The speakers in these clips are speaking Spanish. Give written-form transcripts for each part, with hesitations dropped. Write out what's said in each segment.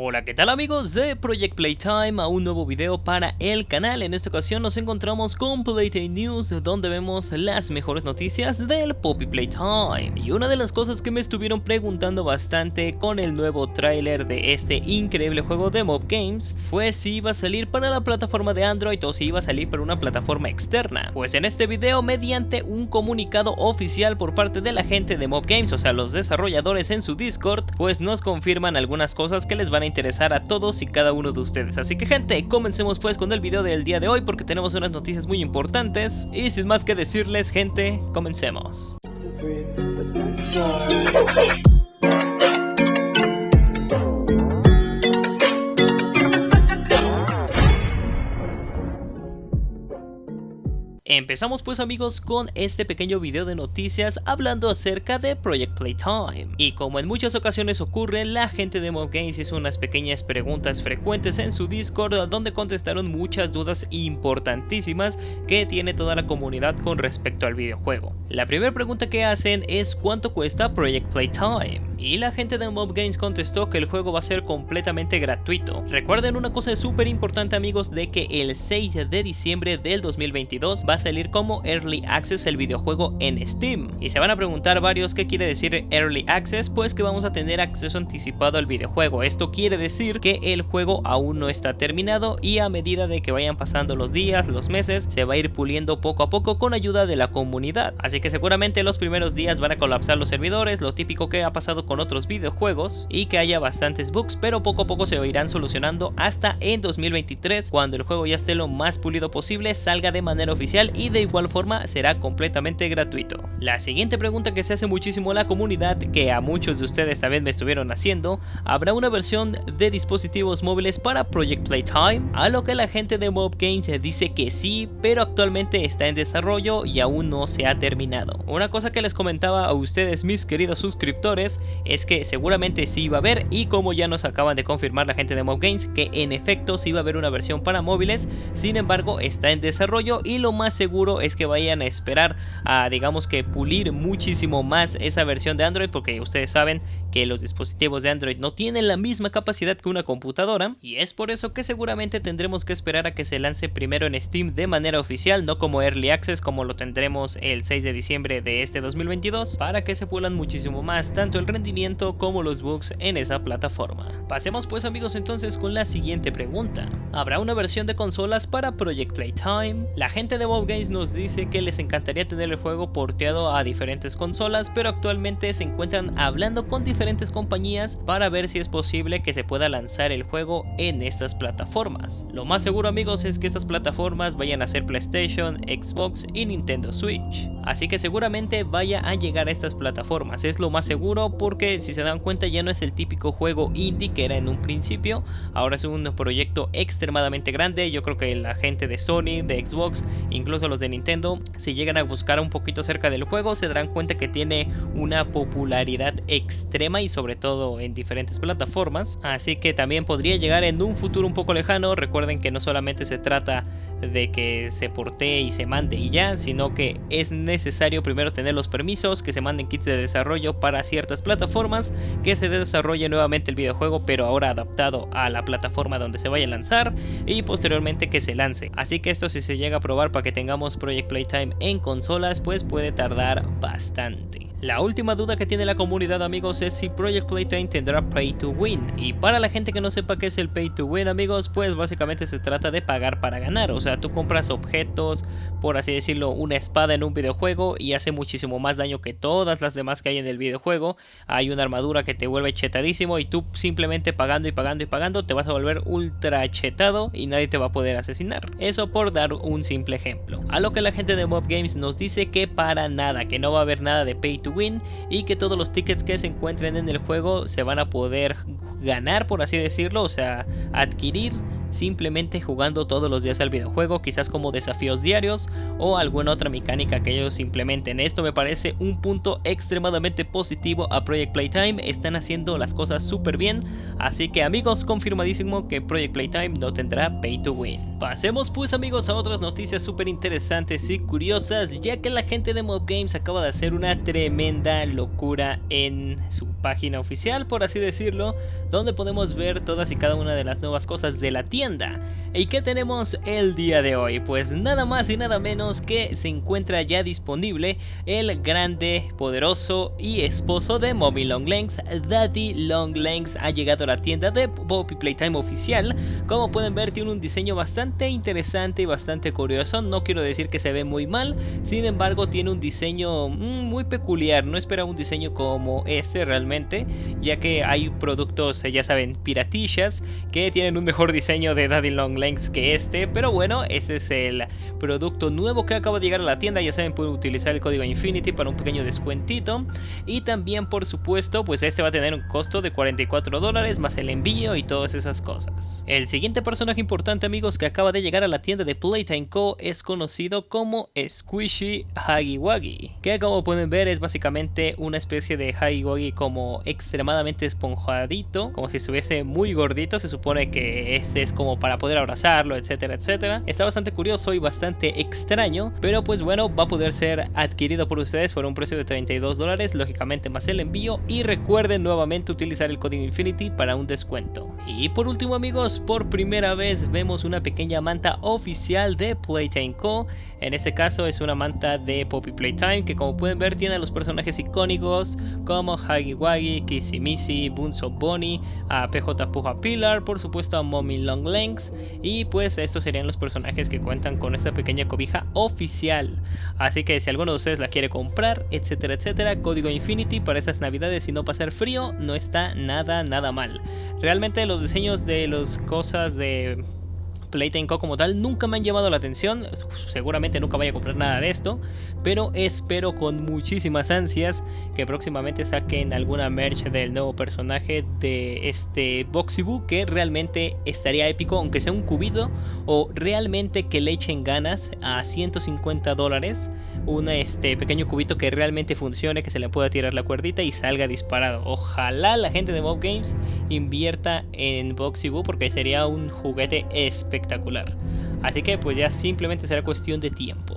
Hola, ¿qué tal amigos de Project Playtime? A un nuevo video para el canal. En esta ocasión nos encontramos con Playtime News, donde vemos las mejores noticias del Poppy Playtime. Y una de las cosas que me estuvieron preguntando bastante con el nuevo tráiler de este increíble juego de Mob Games fue si iba a salir para la plataforma de Android o si iba a salir para una plataforma externa. Pues en este video, mediante un comunicado oficial por parte de la gente de Mob Games, o sea los desarrolladores en su Discord, pues nos confirman algunas cosas que les van a interesar a todos y cada uno de ustedes. Así que gente, comencemos pues con el video del día de hoy porque tenemos unas noticias muy importantes y sin más que decirles, gente, comencemos. Empezamos pues amigos con este pequeño video de noticias hablando acerca de Project Playtime. Y como en muchas ocasiones ocurre, la gente de Mob Games hizo unas pequeñas preguntas frecuentes en su Discord donde contestaron muchas dudas importantísimas que tiene toda la comunidad con respecto al videojuego. La primera pregunta que hacen es ¿cuánto cuesta Project Playtime? Y la gente de Mob Games contestó que el juego va a ser completamente gratuito. Recuerden una cosa súper importante amigos, de que el 6 de diciembre del 2022 va a salir como Early Access el videojuego en Steam. Y se van a preguntar varios qué quiere decir Early Access, pues que vamos a tener acceso anticipado al videojuego. Esto quiere decir que el juego aún no está terminado y a medida de que vayan pasando los días, los meses, se va a ir puliendo poco a poco con ayuda de la comunidad. Así que seguramente los primeros días van a colapsar los servidores, lo típico que ha pasado con otros videojuegos, y que haya bastantes bugs, pero poco a poco se irán solucionando hasta en 2023, cuando el juego ya esté lo más pulido posible, salga de manera oficial y de igual forma será completamente gratuito. La siguiente pregunta que se hace muchísimo la comunidad, que a muchos de ustedes también me estuvieron haciendo: ¿habrá una versión de dispositivos móviles para Project Playtime? A lo que la gente de Mob Games dice que sí, pero actualmente está en desarrollo y aún no se ha terminado. Una cosa que les comentaba a ustedes, mis queridos suscriptores, es que seguramente sí iba a haber, y como ya nos acaban de confirmar la gente de Mob Games que en efecto sí va a haber una versión para móviles, sin embargo está en desarrollo y lo más seguro es que vayan a esperar a, digamos que, pulir muchísimo más esa versión de Android, porque ustedes saben que los dispositivos de Android no tienen la misma capacidad que una computadora, y es por eso que seguramente tendremos que esperar a que se lance primero en Steam de manera oficial, no como Early Access como lo tendremos el 6 de diciembre de este 2022, para que se pulan muchísimo más tanto el rendimiento como los bugs en esa plataforma. Pasemos pues amigos entonces con la siguiente pregunta: ¿habrá una versión de consolas para Project Playtime? La gente de Mob Games nos dice que les encantaría tener el juego porteado a diferentes consolas, pero actualmente se encuentran hablando con diferentes compañías para ver si es posible que se pueda lanzar el juego en estas plataformas. Lo más seguro amigos es que estas plataformas vayan a ser PlayStation, Xbox y Nintendo Switch, así que seguramente vaya a llegar a estas plataformas, es lo más seguro, porque si se dan cuenta ya no es el típico juego indie que era en un principio, ahora es un proyecto extremadamente grande. Yo creo que la gente de Sony, de Xbox, incluso los de Nintendo, si llegan a buscar un poquito cerca del juego se darán cuenta que tiene una popularidad extrema y sobre todo en diferentes plataformas, así que también podría llegar en un futuro un poco lejano. Recuerden que no solamente se trata de que se portee y se mande y ya, sino que es necesario primero tener los permisos, que se manden kits de desarrollo para ciertas plataformas, que se desarrolle nuevamente el videojuego pero ahora adaptado a la plataforma donde se vaya a lanzar, y posteriormente que se lance. Así que esto, si se llega a probar para que tengamos Project Playtime en consolas, pues puede tardar bastante. La última duda que tiene la comunidad amigos es si Project Playtime tendrá Pay to Win, y para la gente que no sepa qué es el Pay to Win amigos, pues básicamente se trata de pagar para ganar. O sea, tú compras objetos, por así decirlo, una espada en un videojuego y hace muchísimo más daño que todas las demás que hay en el videojuego. Hay una armadura que te vuelve chetadísimo y tú simplemente pagando y pagando y pagando te vas a volver ultra chetado y nadie te va a poder asesinar. Eso por dar un simple ejemplo. A lo que la gente de Mob Games nos dice que para nada, que no va a haber nada de Pay to Win, y que todos los tickets que se encuentren en el juego se van a poder ganar, por así decirlo, o sea, adquirir simplemente jugando todos los días al videojuego, quizás como desafíos diarios o alguna otra mecánica que ellos implementen. Esto me parece un punto extremadamente positivo a Project Playtime, están haciendo las cosas súper bien, así que amigos, confirmadísimo que Project Playtime no tendrá pay to win. Pasemos pues amigos a otras noticias súper interesantes y curiosas, ya que la gente de Mob Games acaba de hacer una tremenda locura en su página oficial, por así decirlo, donde podemos ver todas y cada una de las nuevas cosas de la tienda. ¿Y qué tenemos el día de hoy? Pues nada más y nada menos que se encuentra ya disponible el grande, poderoso y esposo de Mommy Longlegs, Daddy Longlegs, ha llegado a la tienda de Poppy Playtime oficial. Como pueden ver, tiene un diseño bastante interesante y bastante curioso. No quiero decir que se ve muy mal, sin embargo tiene un diseño muy peculiar. No esperaba un diseño como este realmente, ya que hay productos, ya saben, piratillas, que tienen un mejor diseño de Daddy Longlegs que este. Pero bueno, este es el producto nuevo que acaba de llegar a la tienda. Ya saben, pueden utilizar el código Infinity para un pequeño descuentito. Y también, por supuesto, pues este va a tener un costo de $44 más el envío y todas esas cosas. El siguiente personaje importante, amigos, que acaba de llegar a la tienda de Playtime Co. es conocido como Squishy Huggy Wuggy, que como pueden ver es básicamente una especie de Huggy Wuggy como extremadamente esponjadito, como si estuviese muy gordito. Se supone que este es como para poder abrazarlo, etcétera, etcétera. Está bastante curioso y bastante extraño, pero pues bueno, va a poder ser adquirido por ustedes por un precio de $32, lógicamente más el envío. Y recuerden nuevamente utilizar el código Infinity para un descuento. Y por último, amigos, por primera vez vemos una pequeña manta oficial de Playtime Co. En este caso es una manta de Poppy Playtime, que como pueden ver tiene a los personajes icónicos como Huggy Wuggy, Kissy Missy, Bunso Bonnie, a PJ Puja Pillar, por supuesto a Mommy Longlegs, y pues estos serían los personajes que cuentan con esta pequeña cobija oficial. Así que si alguno de ustedes la quiere comprar, etcétera, etcétera, código Infinity para esas navidades y no pasar frío, no está nada mal. Realmente los diseños de las cosas de Playtime Co como tal nunca me han llamado la atención, seguramente nunca vaya a comprar nada de esto, pero espero con muchísimas ansias que próximamente saquen alguna merch del nuevo personaje de este Boxy Boo, que realmente estaría épico, aunque sea un cubito, o realmente que le echen ganas a $150 un pequeño cubito que realmente funcione, que se le pueda tirar la cuerdita y salga disparado. Ojalá la gente de Mob Games invierta en Boxy Boo, porque sería un juguete espectacular. Así que pues ya simplemente será cuestión de tiempo.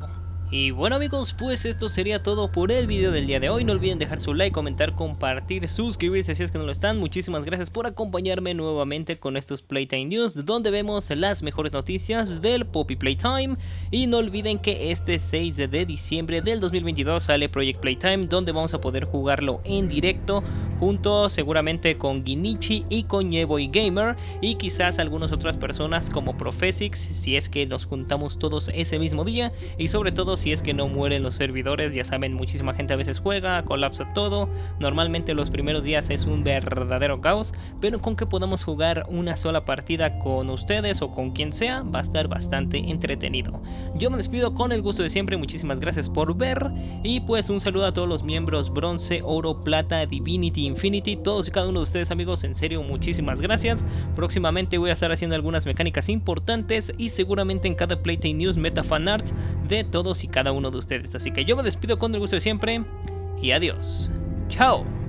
Y bueno amigos, pues esto sería todo por el video del día de hoy. No olviden dejar su like, comentar, compartir, suscribirse si es que no lo están. Muchísimas gracias por acompañarme nuevamente con estos Playtime News, donde vemos las mejores noticias del Poppy Playtime. Y no olviden que este 6 de diciembre del 2022 sale Project Playtime, donde vamos a poder jugarlo en directo junto seguramente con Ginichi y con Ñeboy Gamer, y quizás algunas otras personas como Profesix, si es que nos juntamos todos ese mismo día, y sobre todo si es que no mueren los servidores. Ya saben, muchísima gente a veces juega, colapsa todo. Normalmente los primeros días es un verdadero caos, pero con que podamos jugar una sola partida con ustedes o con quien sea, va a estar bastante entretenido. Yo me despido con el gusto de siempre, muchísimas gracias por ver, y pues un saludo a todos los miembros bronce, oro, plata, divinity, infinity, todos y cada uno de ustedes amigos, en serio muchísimas gracias. Próximamente voy a estar haciendo algunas mecánicas importantes y seguramente en cada Playtime News meta fanarts de todos y cada uno de ustedes. Así que yo me despido con el gusto de siempre y adiós. Chao.